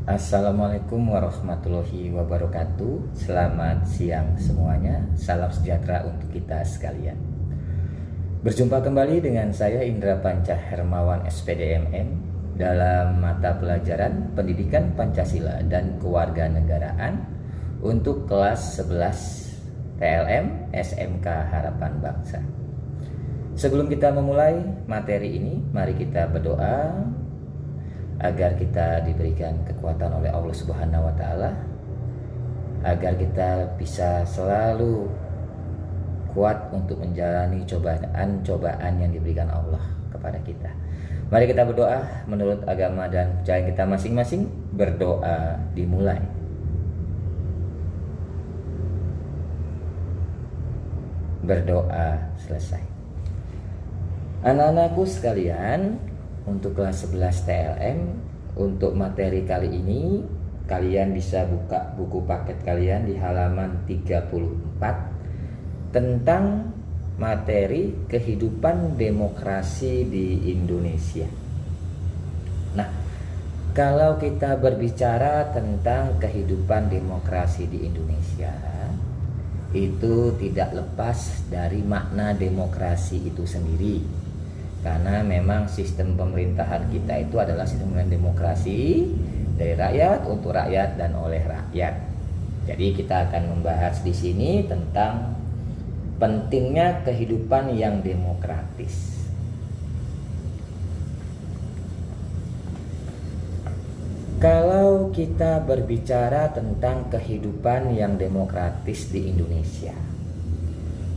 Assalamualaikum warahmatullahi wabarakatuh. Selamat siang semuanya. Salam sejahtera untuk kita sekalian. Berjumpa kembali dengan saya Indra Panca Hermawan SPDMN dalam mata pelajaran Pendidikan Pancasila dan Kewarganegaraan untuk kelas 11 TLM SMK Harapan Bangsa. Sebelum kita memulai materi ini, mari kita berdoa agar kita diberikan kekuatan oleh Allah Subhanahu wa taala, agar kita bisa selalu kuat untuk menjalani cobaan-cobaan yang diberikan Allah kepada kita. Mari kita berdoa menurut agama dan percayaan kita masing-masing. Berdoa dimulai. Berdoa selesai. Anak-anakku sekalian, untuk kelas 11 TLM, untuk materi kali ini kalian bisa buka buku paket kalian di halaman 34 tentang materi kehidupan demokrasi di Indonesia. Nah, kalau kita berbicara tentang kehidupan demokrasi di Indonesia, itu tidak lepas dari makna demokrasi itu sendiri. Karena memang sistem pemerintahan kita itu adalah sistem demokrasi dari rakyat, untuk rakyat, dan oleh rakyat. Jadi kita akan membahas di sini tentang pentingnya kehidupan yang demokratis. Kalau kita berbicara tentang kehidupan yang demokratis di Indonesia,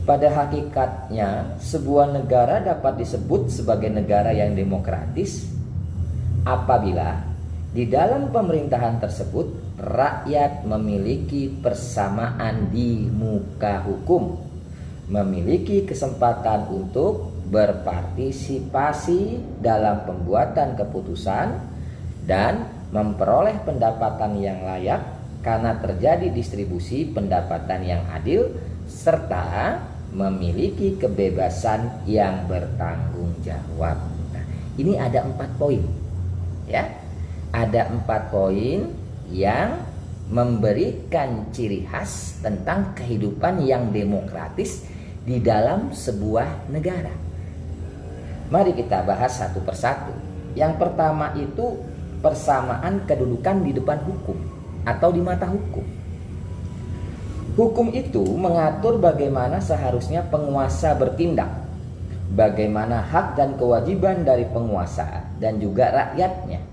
pada hakikatnya sebuah negara dapat disebut sebagai negara yang demokratis apabila di dalam pemerintahan tersebut rakyat memiliki persamaan di muka hukum, memiliki kesempatan untuk berpartisipasi dalam pembuatan keputusan dan memperoleh pendapatan yang layak karena terjadi distribusi pendapatan yang adil serta memiliki kebebasan yang bertanggung jawab. Nah, ini ada 4 poin, ya. Ada 4 poin yang memberikan ciri khas tentang kehidupan yang demokratis di dalam sebuah negara. Mari kita bahas satu persatu. Yang pertama itu persamaan kedudukan di depan hukum atau di mata hukum. Hukum itu mengatur bagaimana seharusnya penguasa bertindak, bagaimana hak dan kewajiban dari penguasa dan juga rakyatnya.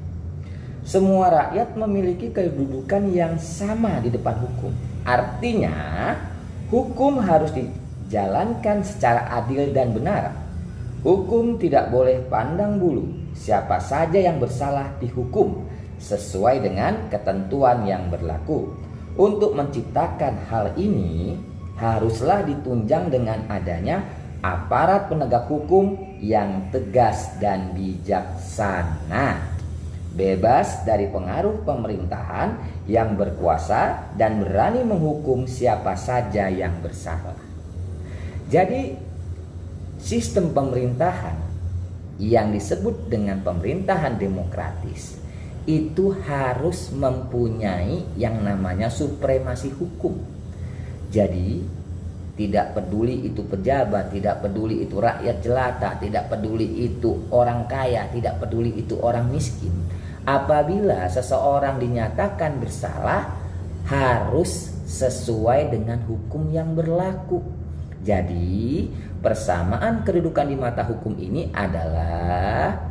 Semua rakyat memiliki kedudukan yang sama di depan hukum. Artinya, hukum harus dijalankan secara adil dan benar. Hukum tidak boleh pandang bulu. Siapa saja yang bersalah dihukum sesuai dengan ketentuan yang berlaku. Untuk menciptakan hal ini haruslah ditunjang dengan adanya aparat penegak hukum yang tegas dan bijaksana, bebas dari pengaruh pemerintahan yang berkuasa dan berani menghukum siapa saja yang bersalah. Jadi sistem pemerintahan yang disebut dengan pemerintahan demokratis itu harus mempunyai yang namanya supremasi hukum. Jadi tidak peduli itu pejabat, tidak peduli itu rakyat jelata, tidak peduli itu orang kaya, tidak peduli itu orang miskin. Apabila seseorang dinyatakan bersalah, harus sesuai dengan hukum yang berlaku. Jadi persamaan kedudukan di mata hukum ini adalah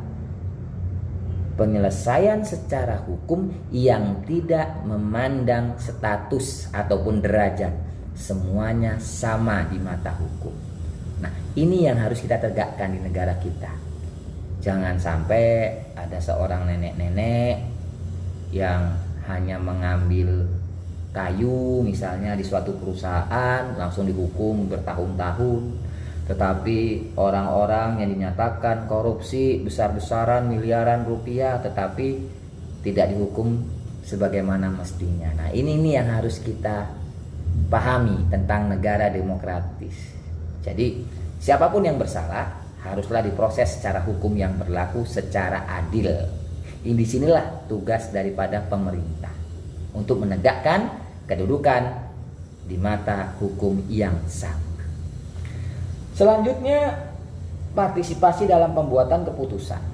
penyelesaian secara hukum yang tidak memandang status ataupun derajat. Semuanya sama di mata hukum. Nah, ini yang harus kita tegakkan di negara kita. Jangan sampai ada seorang nenek-nenek yang hanya mengambil kayu misalnya di suatu perusahaan langsung dihukum bertahun-tahun. Tetapi orang-orang yang dinyatakan korupsi besar-besaran miliaran rupiah tetapi tidak dihukum sebagaimana mestinya. Nah, ini yang harus kita pahami tentang negara demokratis. Jadi siapapun yang bersalah haruslah diproses secara hukum yang berlaku secara adil. Di sinilah tugas daripada pemerintah untuk menegakkan kedudukan di mata hukum yang sama. Selanjutnya, partisipasi dalam pembuatan keputusan.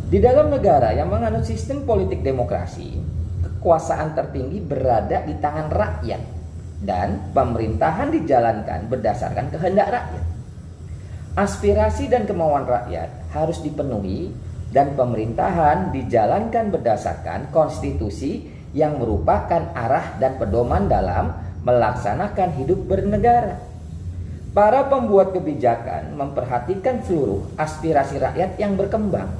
Di dalam negara yang menganut sistem politik demokrasi, kekuasaan tertinggi berada di tangan rakyat dan pemerintahan dijalankan berdasarkan kehendak rakyat. Aspirasi dan kemauan rakyat harus dipenuhi dan pemerintahan dijalankan berdasarkan konstitusi yang merupakan arah dan pedoman dalam melaksanakan hidup bernegara. Para pembuat kebijakan memperhatikan seluruh aspirasi rakyat yang berkembang.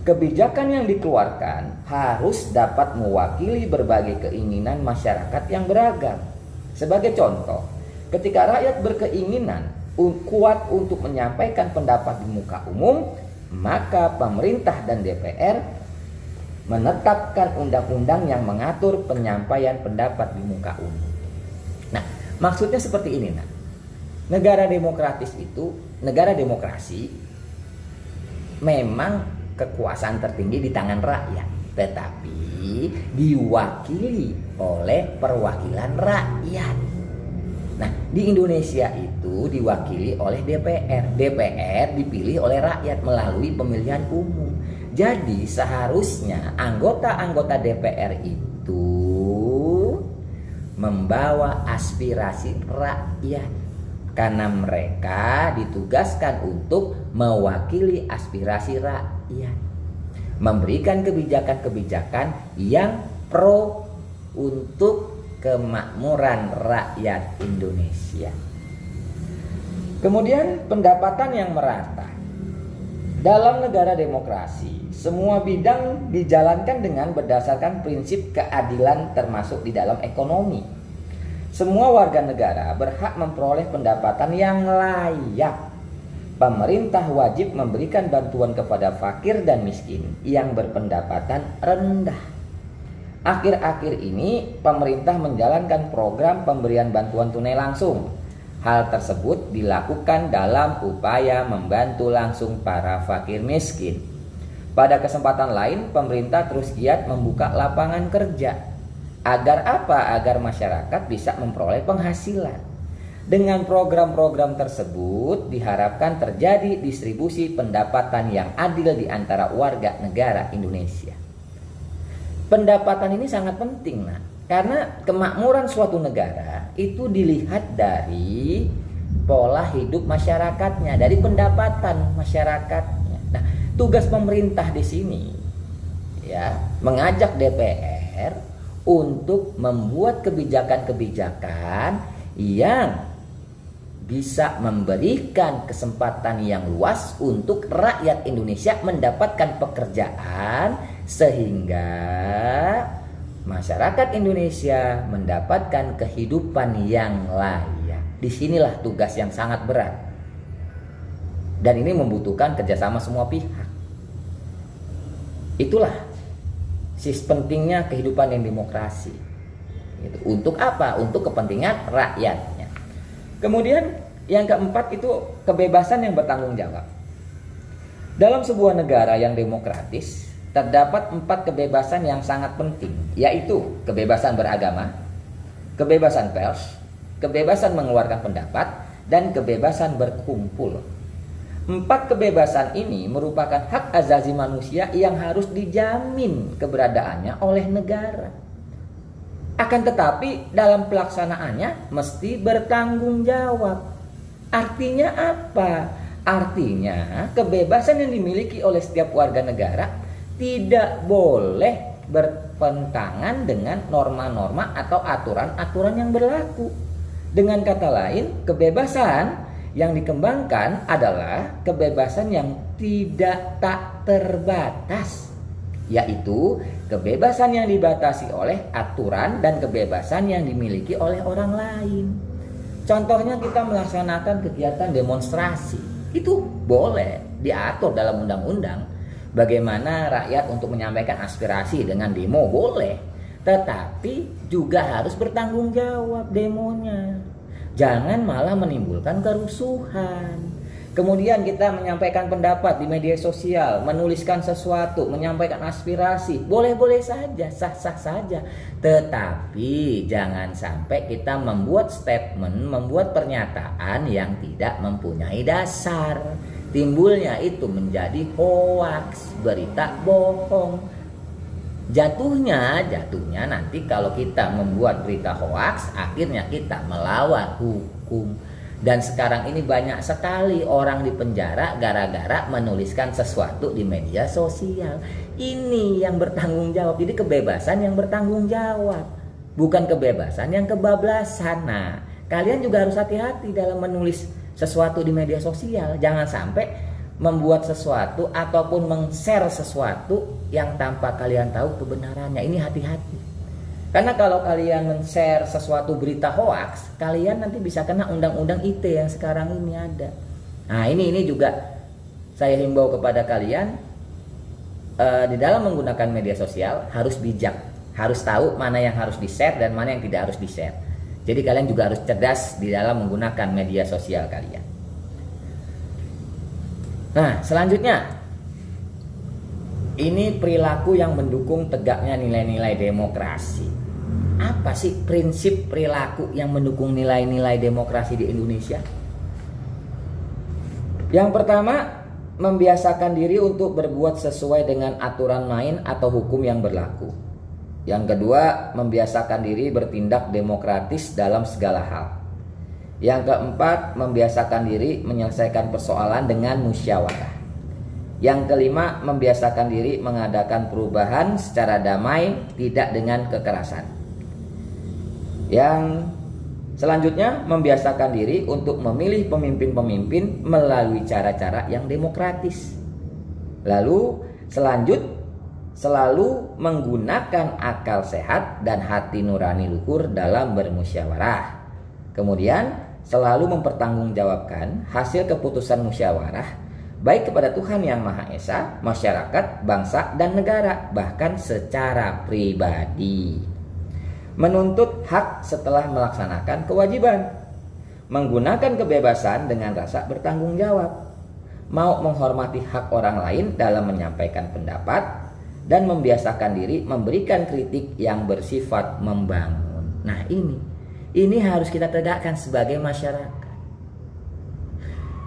Kebijakan yang dikeluarkan harus dapat mewakili berbagai keinginan masyarakat yang beragam. Sebagai contoh, ketika rakyat berkeinginan kuat untuk menyampaikan pendapat di muka umum, maka pemerintah dan DPR menetapkan undang-undang yang mengatur penyampaian pendapat di muka umum. Nah, maksudnya seperti ini, negara demokratis itu, negara demokrasi memang kekuasaan tertinggi di tangan rakyat, tetapi diwakili oleh perwakilan rakyat. Nah, di Indonesia itu diwakili oleh DPR. DPR dipilih oleh rakyat melalui pemilihan umum. Jadi seharusnya anggota-anggota DPR itu membawa aspirasi rakyat, karena mereka ditugaskan untuk mewakili aspirasi rakyat, memberikan kebijakan-kebijakan yang pro untuk kemakmuran rakyat Indonesia. Kemudian pendapatan yang merata. Dalam negara demokrasi, semua bidang dijalankan dengan berdasarkan prinsip keadilan termasuk di dalam ekonomi. Semua warga negara berhak memperoleh pendapatan yang layak. Pemerintah wajib memberikan bantuan kepada fakir dan miskin yang berpendapatan rendah. Akhir-akhir ini pemerintah menjalankan program pemberian bantuan tunai langsung. Hal tersebut dilakukan dalam upaya membantu langsung para fakir miskin. Pada kesempatan lain, pemerintah terus giat membuka lapangan kerja. Agar apa? Agar masyarakat bisa memperoleh penghasilan. Dengan program-program tersebut diharapkan terjadi distribusi pendapatan yang adil di antara warga negara Indonesia. Pendapatan ini sangat penting, karena kemakmuran suatu negara itu dilihat dari pola hidup masyarakatnya, dari pendapatan masyarakatnya. Nah, tugas pemerintah di sini ya mengajak DPR untuk membuat kebijakan-kebijakan yang bisa memberikan kesempatan yang luas untuk rakyat Indonesia mendapatkan pekerjaan sehingga masyarakat Indonesia mendapatkan kehidupan yang layak. Disinilah tugas yang sangat berat. Dan ini membutuhkan kerjasama semua pihak. Itulah pentingnya kehidupan yang demokrasi. Untuk apa? Untuk kepentingan rakyatnya. Kemudian yang keempat itu kebebasan yang bertanggung jawab. Dalam sebuah negara yang demokratis, terdapat 4 kebebasan yang sangat penting, yaitu kebebasan beragama, kebebasan pers, kebebasan mengeluarkan pendapat, dan kebebasan berkumpul. 4 kebebasan ini merupakan hak asasi manusia yang harus dijamin keberadaannya oleh negara. Akan tetapi dalam pelaksanaannya mesti bertanggung jawab. Artinya apa? Artinya kebebasan yang dimiliki oleh setiap warga negara tidak boleh bertentangan dengan norma-norma atau aturan-aturan yang berlaku. Dengan kata lain, kebebasan yang dikembangkan adalah kebebasan yang tak terbatas, yaitu kebebasan yang dibatasi oleh aturan dan kebebasan yang dimiliki oleh orang lain. Contohnya kita melaksanakan kegiatan demonstrasi, itu boleh diatur dalam undang-undang. Bagaimana rakyat untuk menyampaikan aspirasi dengan demo boleh, tetapi juga harus bertanggung jawab demonya. Jangan malah menimbulkan kerusuhan. Kemudian kita menyampaikan pendapat di media sosial, menuliskan sesuatu, menyampaikan aspirasi, boleh-boleh saja, sah-sah saja. Tetapi jangan sampai kita membuat statement, membuat pernyataan yang tidak mempunyai dasar. Timbulnya itu menjadi hoaks, berita bohong. Jatuhnya nanti kalau kita membuat berita hoaks, akhirnya kita melawan hukum. Dan sekarang ini banyak sekali orang di penjara gara-gara menuliskan sesuatu di media sosial. Ini yang bertanggung jawab. Jadi kebebasan yang bertanggung jawab, bukan kebebasan yang kebablasan. Nah, kalian juga harus hati-hati dalam menulis sesuatu di media sosial. Jangan sampai membuat sesuatu ataupun meng-share sesuatu yang tanpa kalian tahu kebenarannya. Ini hati-hati. Karena kalau kalian men-share sesuatu berita hoaks, kalian nanti bisa kena undang-undang ITE yang sekarang ini ada. Nah, ini juga saya himbau kepada kalian, di dalam menggunakan media sosial harus bijak, harus tahu mana yang harus di-share dan mana yang tidak harus di-share. Jadi kalian juga harus cerdas di dalam menggunakan media sosial kalian. Nah, selanjutnya, ini perilaku yang mendukung tegaknya nilai-nilai demokrasi. Apa sih prinsip perilaku yang mendukung nilai-nilai demokrasi di Indonesia? Yang pertama, membiasakan diri untuk berbuat sesuai dengan aturan main atau hukum yang berlaku. Yang kedua, membiasakan diri bertindak demokratis dalam segala hal. Yang keempat, membiasakan diri menyelesaikan persoalan dengan musyawarah. Yang kelima, membiasakan diri mengadakan perubahan secara damai, tidak dengan kekerasan. Yang selanjutnya, membiasakan diri untuk memilih pemimpin-pemimpin melalui cara-cara yang demokratis. Lalu selalu menggunakan akal sehat dan hati nurani luhur dalam bermusyawarah. Kemudian selalu mempertanggungjawabkan hasil keputusan musyawarah baik kepada Tuhan Yang Maha Esa, masyarakat, bangsa, dan negara, bahkan secara pribadi. Menuntut hak setelah melaksanakan kewajiban. Menggunakan kebebasan dengan rasa bertanggung jawab. Mau menghormati hak orang lain dalam menyampaikan pendapat. Dan membiasakan diri memberikan kritik yang bersifat membangun. Nah, ini harus kita tegakkan sebagai masyarakat.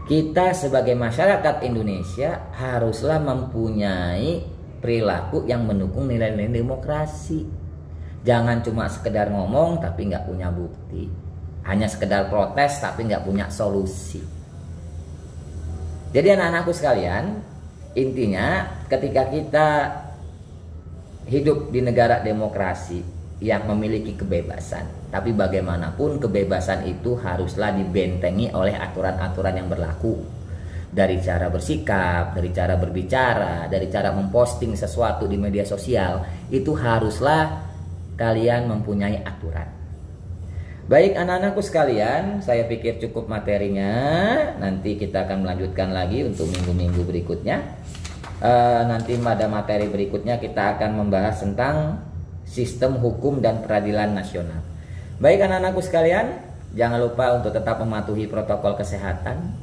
Kita sebagai masyarakat Indonesia haruslah mempunyai perilaku yang mendukung nilai-nilai demokrasi. Jangan cuma sekedar ngomong tapi nggak punya bukti. Hanya sekedar protes tapi nggak punya solusi. Jadi anak-anakku sekalian, intinya ketika kita hidup di negara demokrasi yang memiliki kebebasan, tapi bagaimanapun kebebasan itu haruslah dibentengi oleh aturan-aturan yang berlaku. Dari cara bersikap, dari cara berbicara, dari cara memposting sesuatu di media sosial, itu haruslah kalian mempunyai aturan. Baik anak-anakku sekalian, saya pikir cukup materinya. Nanti kita akan melanjutkan lagi untuk minggu-minggu berikutnya. Nanti pada materi berikutnya kita akan membahas tentang sistem hukum dan peradilan nasional. Baik anak-anakku sekalian, jangan lupa untuk tetap mematuhi protokol kesehatan.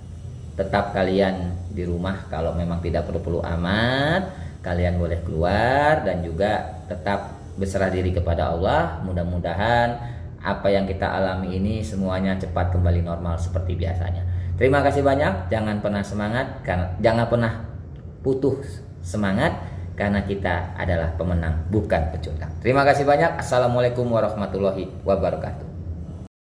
Tetap kalian di rumah kalau memang tidak perlu-perlu amat. Kalian boleh keluar dan juga tetap berserah diri kepada Allah. Mudah-mudahan apa yang kita alami ini semuanya cepat kembali normal seperti biasanya. Terima kasih banyak. Jangan pernah semangat, jangan pernah putus semangat, karena kita adalah pemenang bukan pecundang. Terima kasih banyak. Assalamualaikum warahmatullahi wabarakatuh.